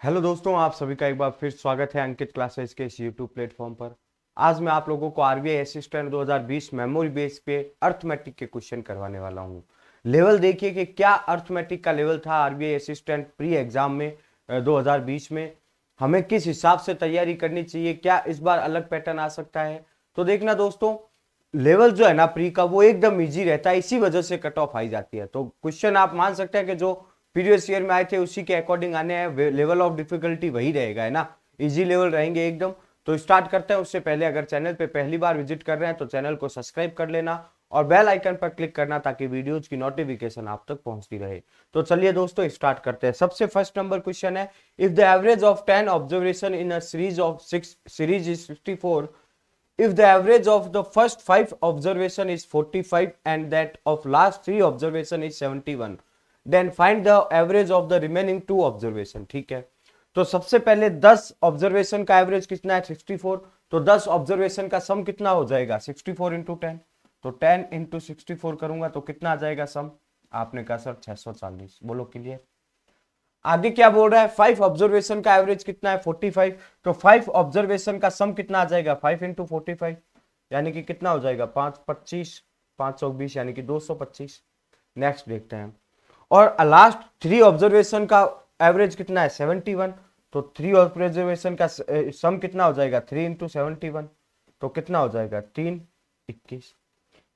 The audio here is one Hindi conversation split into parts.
हेलो दोस्तों, आप सभी का एक बार फिर स्वागत है अंकित क्लासेस के इस यूट्यूब प्लेटफॉर्म पर। आज मैं आप लोगों को आरबीआई असिस्टेंट 2020 मेमोरी बेस पे अर्थमेटिक के क्वेश्चन करवाने वाला हूँ। लेवल देखिए कि क्या अर्थमेटिक का लेवल था आरबीआई असिस्टेंट प्री एग्जाम में 2020 में। हमें किस हिसाब से तैयारी करनी चाहिए, क्या इस बार अलग पैटर्न आ सकता है। तो देखना दोस्तों, लेवल जो है ना प्री का वो एकदम इजी रहता है, इसी वजह से कट ऑफ आई जाती है। तो क्वेश्चन आप मान सकते हैं कि जो प्रीवियस ईयर में आए थे उसी के अकॉर्डिंग आने हैं, लेवल ऑफ डिफिकल्टी वही रहेगा, है ना, इजी लेवल रहेंगे एकदम। तो स्टार्ट करते हैं। उससे पहले अगर चैनल पे पहली बार विजिट कर रहे हैं तो चैनल को सब्सक्राइब कर लेना और बेल आइकन पर क्लिक करना ताकि वीडियोज की नोटिफिकेशन आप तक पहुंचती रहे। तो चलिए दोस्तों स्टार्ट करते हैं। सबसे फर्स्ट नंबर क्वेश्चन है, if the average of 10 observation in a series of 6 series is 64, if the average of the first 5 observation is 45 and that of last 3 observation is 71, then find the average of the remaining 2 observation। ठीक है, तो सबसे पहले 10 ऑब्जर्वेशन का एवरेज कितना है 64। तो 10 ऑब्जर्वेशन का सम कितना हो जाएगा 64 इंटू 10। तो 10 इंटू 64 करूंगा तो कितना आ जाएगा सम। आपने कहा सर 640। बोलो क्लियर। आगे क्या बोल रहा है, 5 ऑब्जर्वेशन का एवरेज कितना है 45। तो 5 ऑब्जर्वेशन का सम कितना आ जाएगा 5 इंटू 45, यानी कि कितना हो जाएगा 525, 520 यानी कि 225। नेक्स्ट देखते हैं। और लास्ट 3 ऑब्जर्वेशन का एवरेज कितना है 71। तो 3 ऑब्जर्वेशन का सम कितना हो जाएगा 3 इंटू 71। तो कितना हो जाएगा 321।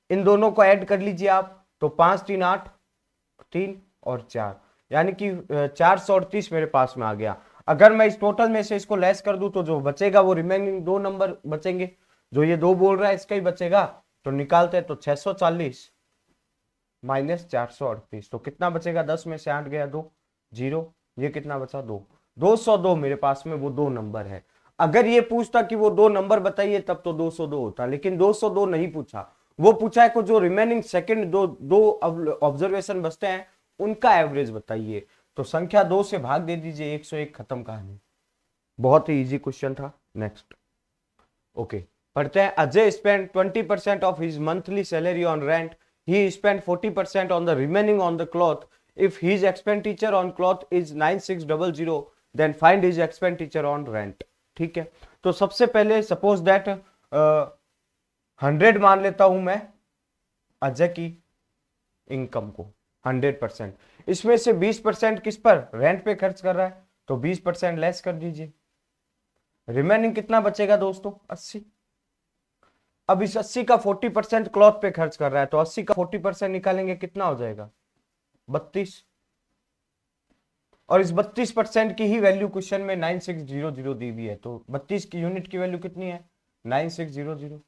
इन दोनों को ऐड कर लीजिए आप। तो 5 3 8, 3 और 4, यानी कि 438 मेरे पास में आ गया। अगर मैं इस टोटल में से इसको लेस कर दूं तो जो बचेगा वो रिमेनिंग 2 नंबर बचेंगे, जो ये 2 बोल रहा है इसका ही बचेगा। तो निकालते हैं तो 640 माइनस 438, तो कितना बचेगा 10 में से 8 गया 2 जीरो, ये कितना बचा 2, 202 मेरे पास में वो 2 नंबर है। अगर ये पूछता कि वो 2 नंबर बताइए तब तो 202 होता, लेकिन 202 नहीं पूछा। वो पूछा है कि जो रिमेनिंग सेकंड दो दो ऑब्जर्वेशन बचते हैं उनका एवरेज बताइए। तो संख्या 2 से भाग दे दीजिए, 101, खत्म कहानी। बहुत ही इजी क्वेश्चन था। नेक्स्ट ओके, पढ़ते हैं। Ajay spend 20% of his monthly salary on rent, he spend 40% on the remaining on the cloth. If his expenditure on cloth is 9600, then find his expenditure on rent. ठीक है, तो सबसे पहले सपोज दैट 100 मान लेता हूं मैं अजय की इनकम को 100%। इसमें से 20% किस पर, रेंट पे खर्च कर रहा है, तो 20% लेस कर दीजिए। रिमेनिंग कितना बचेगा दोस्तों 80। अब इस 80 का 40% क्लॉथ पे खर्च कर रहा है, तो 80 का 40% निकालेंगे कितना हो जाएगा 32। और इस 32% की ही वैल्यू क्वेश्चन में 9600 दी हुई है। तो 32 की यूनिट की वैल्यू कितनी है 9600।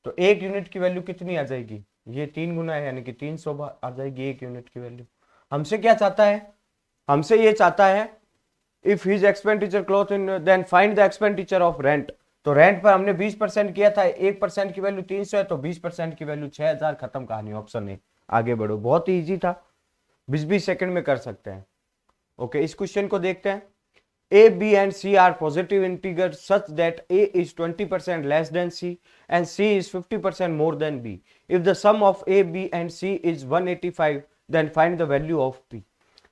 तो एक यूनिट की वैल्यू कितनी आ जाएगी, ये 3 गुना है यानी कि 300 आ जाएगी एक यूनिट की वैल्यू। हमसे क्या चाहता है, हमसे ये चाहता है if his expenditure cloth in then find the expenditure of rent. तो रेंट पर हमने 20% किया था, 1% की वैल्यू 300 है, तो 20% की वैल्यू 6000, खत्म कहानी। ऑप्शन ए, आगे बढ़ो। बहुत ही इजी था, 20-20 सेकंड में कर सकते हैं। ओके, इस क्वेश्चन को देखते हैं। A, B and C are positive integers such that A is 20% less than C and C is 50% more than B. If the sum of A, B and C is 185, then find the value of P.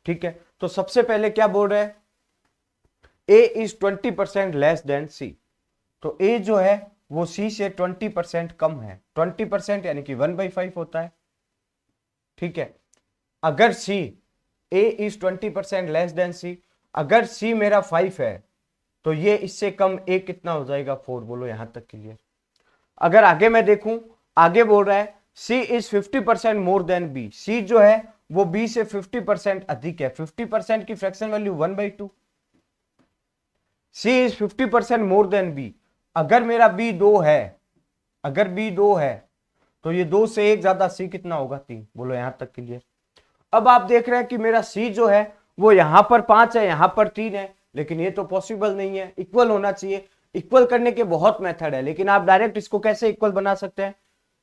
ठीक है, तो सबसे पहले क्या बोल रहे हैं, A is 20% less than C। तो A जो है वो C से 20% कम है। 20% यानी कि 1/5 होता है। ठीक है, अगर C, A is 20% less than C, अगर C मेरा 5 है तो ये इससे कम A कितना हो जाएगा 4। बोलो यहां तक क्लियर। अगर आगे मैं देखूं, आगे बोल रहा है C is 50% more than B। C जो है वो B से 50% अधिक है। 50% की fraction value 1/2। C is 50% more than B। अगर मेरा B 2 है, अगर B 2 है तो ये 2 से 1 ज्यादा C कितना होगा 3। बोलो यहां तक क्लियर। अब आप देख रहे हैं कि मेरा C जो है वो यहां पर 5 है, यहां पर 3 है, लेकिन ये तो पॉसिबल नहीं है, इक्वल होना चाहिए। इक्वल करने के बहुत मेथड है, लेकिन आप डायरेक्ट इसको कैसे इक्वल बना सकते हैं,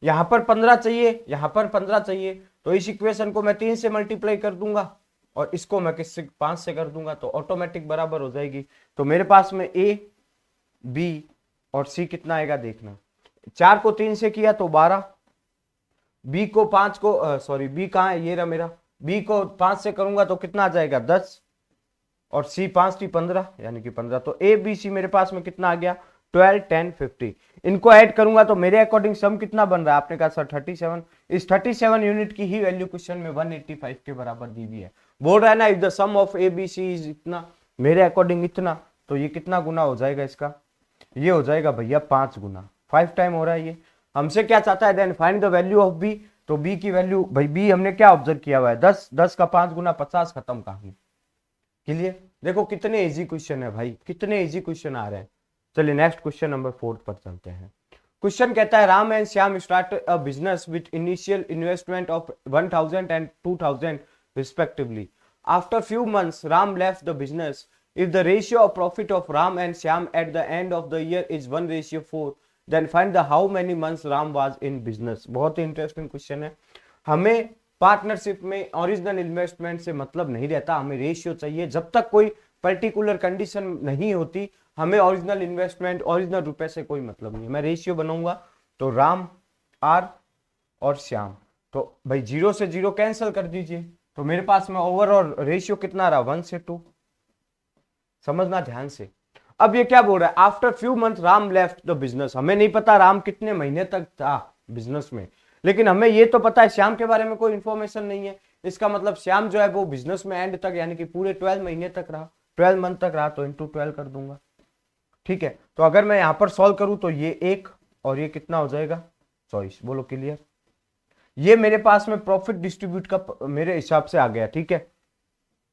यहां पर 15 चाहिए, यहां पर 15 चाहिए, तो इस इक्वेशन को मैं 3 से मल्टीप्लाई कर दूंगा और इसको मैं किससे 5 से कर दूंगा, तो ऑटोमेटिक बराबर हो जाएगी। तो मेरे पास में A, B और C कितना आएगा देखना। 4 को 3 से किया तो 12, B को 5 को सॉरी B कहाँ है, ये रहा मेरा, B को 5 से करूंगा तो कितना आ जाएगा 10, और सी 5 टी 15 यानी कि 15। तो ए बी सी मेरे पास में कितना आ गया 12 10 50। इनको ऐड करूंगा तो मेरे अकॉर्डिंग सम कितना बन रहा है, आपने कहा सर 37। इस 37 यूनिट की ही वैल्यू क्वेश्चन में 185 के बराबर दी हुई है। बोल रहा है ना if the sum of A B C is इतना, मेरे अकॉर्डिंग इतना, तो ये कितना गुना हो जाएगा इसका, ये हो जाएगा भैया 5 गुना, 5 टाइम हो रहा है ये। हमसे क्या चाहता है, then find the value of B. तो बी की वैल्यू, भाई बी हमने क्या ऑब्जर्व किया हुआ है 10, 10 का 5 गुना 50, खत्म कहानी। क्लियर? देखो कितने इजी क्वेश्चन है भाई, कितने इजी क्वेश्चन आ रहे हैं। चलिए नेक्स्ट क्वेश्चन नंबर 4 पर चलते हैं। क्वेश्चन कहता है Ram and Shyam start a business with initial investment of 1000 and 2000 respectively. After few months Ram left the business. If the ratio of profit of Ram and Shyam at the end of the year is 1:4, then find the how many months Ram was in business। बहुत ही इंटरेस्टिंग क्वेश्चन है। हमें पार्टनरशिप में ओरिजिनल इन्वेस्टमेंट से मतलब नहीं रहता, हमें रेशियो चाहिए। जब तक कोई पर्टिकुलर कंडीशन नहीं होती, हमें ओरिजिनल इन्वेस्टमेंट ओरिजिनल रुपए से कोई मतलब नहीं। मैं रेशियो बनाऊंगा तो राम आर और श्याम, तो भाई 0 से 0 कैंसिल कर दीजिए, तो मेरे पास में ओवरऑल रेशियो कितना रहा 1:2। समझना ध्यान से। अब ये क्या बोल रहा है, after few month Ram left the business. हमें नहीं पता राम कितने महीने तक था बिजनेस में, लेकिन हमें ये तो पता है श्याम के बारे में कोई इंफॉर्मेशन नहीं है। इसका मतलब श्याम जो है वो बिजनेस में एंड तक यानी कि पूरे 12 महीने तक रहा, 12 मंथ तक रहा, तो इंटू 12 कर दूंगा। ठीक है, तो अगर मैं यहां पर सॉल्व करूं तो ये 1 और ये कितना हो जाएगा 24। बोलो क्लियर? ये मेरे पास में प्रॉफिट डिस्ट्रीब्यूट का मेरे हिसाब से आ गया। ठीक है,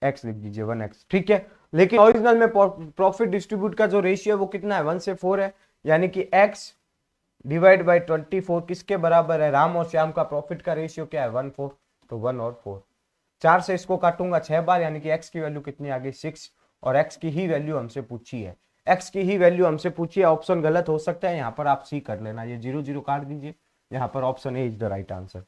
एक्स लिख दीजिए 1x। ठीक है, लेकिन ओरिजिनल में प्रॉफिट डिस्ट्रीब्यूट का जो रेशियो है वो कितना है 1:4 है, यानी कि x डिवाइड बाई 24 किसके बराबर है, राम और श्याम का प्रॉफिट का रेशियो क्या है 1:4, तो 1 और 4। 4 से इसको काटूंगा 6 बार, यानी कि x की वैल्यू कितनी आ गई 6, और x की ही वैल्यू हमसे पूछी है। x की ही वैल्यू हमसे पूछी है, ऑप्शन गलत हो सकता है, यहाँ पर आप सी कर लेना, ये 0 0 काट दीजिए, यहाँ पर option A is the right answer.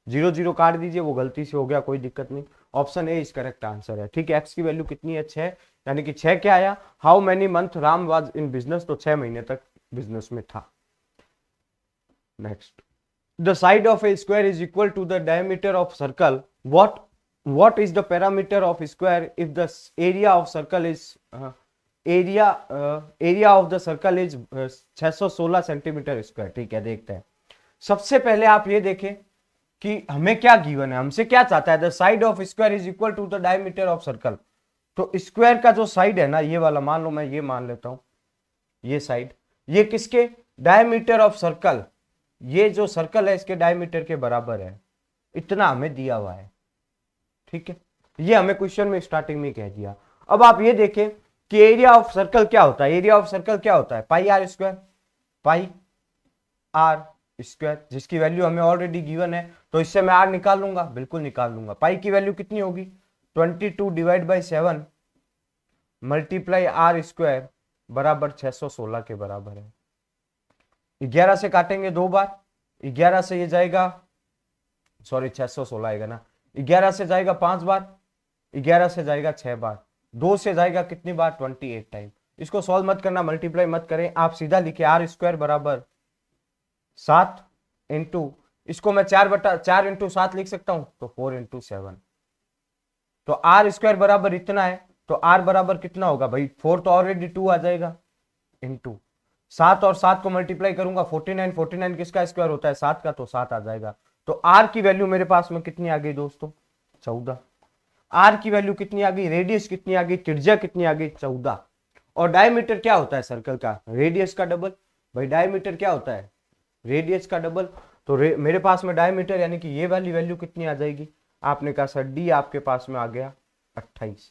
0 0 काट दीजिए, वो गलती से हो गया, कोई दिक्कत नहीं, option A is correct answer है। ठीक है, एक्स की वैल्यू कितनी है 6, यानी कि 6 क्या आया, how many month Ram was in business, तो 6 महीने तक बिजनेस में था। Next, the side of a square is equal to the diameter of circle, what is the parameter of square if the area of circle is area of the circle is 616 centimetre square. ठीक है, देखते हैं। सबसे पहले आप ये देखें कि हमें क्या गिवन है, हमसे क्या चाहता है, the side of square is equal to the diameter of circle. तो स्क्वायर का जो साइड है ना, ये वाला मान लो, मैं ये मान लेता हूं, ये साइड, ये किसके डायमीटर ऑफ सर्कल, ये जो सर्कल है इसके डायमीटर के बराबर है, इतना हमें दिया हुआ है। ठीक है, ये हमें क्वेश्चन में स्टार्टिंग में कह दिया। अब आप ये देखें कि एरिया ऑफ सर्कल क्या होता है, एरिया ऑफ सर्कल क्या होता है pi r square, pi r square, जिसकी वैल्यू हमें ऑलरेडी गिवन है, तो इससे मैं आर निकाल लूंगा, बिल्कुल निकाल लूंगा। पाई की वैल्यू कितनी होगी 22 divide by 7 multiply R square बराबर 616 के बराबर है। 11 से काटेंगे 2 बार, 11 से ये जाएगा, सॉरी 616 आएगा ना, 11 से जाएगा 5 बार, 11 से जाएगा 6 बार, 2 से जाएगा कितनी बार 28 टाइम। इसको सॉल्व मत करना, मल्टीप्लाई मत करें, आप सीधा लिखे आर स्क्वायर बराबर 7 इंटू, इसको मैं 4 इंटू 7 लिख सकता हूं, तो 4 इंटू 7, तो आर स्क्वायर बराबर इतना है, तो आर बराबर कितना होगा भाई 4 तो ऑलरेडी 2 आ जाएगा, इंटू 7 और 7 को मल्टीप्लाई करूंगा 49, 49 किसका स्क्वायर होता है 7 का, तो 7 आ जाएगा। तो आर की वैल्यू मेरे पास में कितनी आ गई दोस्तों 14। आर की वैल्यू कितनी आ गई, रेडियस कितनी आ गई, त्रिज्या कितनी आ गई 14। और डायमीटर क्या होता है सर्कल का, रेडियस का डबल। भाई डायमीटर क्या होता है, रेडियस का डबल। तो मेरे पास में डायमीटर यानी कि ये वाली वैल्यू कितनी आ जाएगी, आपने कहा सर डी आपके पास में आ गया 28।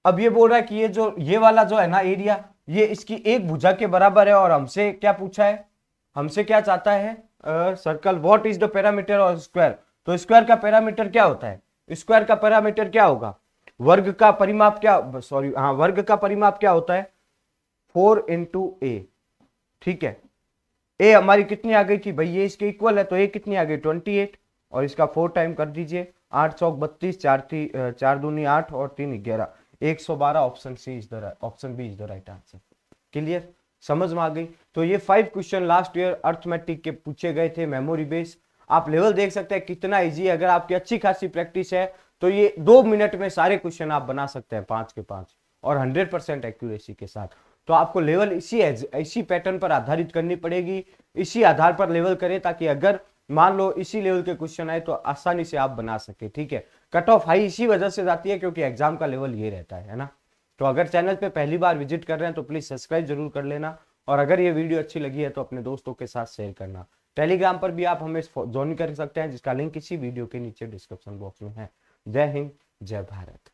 अब ये बोल रहा है कि ये वाला जो है ना एरिया, ये इसकी एक भुजा के बराबर है, और हमसे क्या पूछा है, हमसे क्या चाहता है circle, what is the parameter of square. तो स्क्वायर का पैरामीटर क्या होता है, स्क्वायर का पैरामीटर क्या होगा, वर्ग का परिमाप क्या, सॉरी हाँ, वर्ग का परिमाप क्या होता है 4 इंटू ए। ठीक है, ए हमारी कितनी आ गई थी भाई, ये इसके इक्वल है, तो ए कितनी आ गई 28, और इसका 4 टाइम कर दीजिए, 8 चौक 32, 4 दूनी 8 और 3 11, 112। Option C is the option B is the right answer. Clear, समझ में आ गई। तो ये 5 क्वेश्चन लास्ट ईयर अर्थमेटिक के पूछे गए थे, मेमोरी बेस। आप लेवल देख सकते हैं कितना इजी है, अगर आपकी अच्छी खासी प्रैक्टिस है तो ये 2 मिनट में सारे क्वेश्चन आप बना सकते हैं 5 के 5 और 100% एक्यूरेसी के साथ। तो आपको लेवल इसी पैटर्न पर आधारित करनी पड़ेगी, इसी आधार पर लेवल करें, ताकि अगर मान लो इसी लेवल के क्वेश्चन आए तो आसानी से आप बना सके। ठीक है, कट ऑफ हाई इसी वजह से जाती है क्योंकि एग्जाम का लेवल ये रहता है ना। तो अगर चैनल पे पहली बार विजिट कर रहे हैं तो प्लीज सब्सक्राइब जरूर कर लेना, और अगर ये वीडियो अच्छी लगी है तो अपने दोस्तों के साथ शेयर करना। टेलीग्राम पर भी आप हमें ज्वाइन कर सकते हैं, जिसका लिंक इसी वीडियो के नीचे डिस्क्रिप्शन बॉक्स में है। जय हिंद, जय भारत।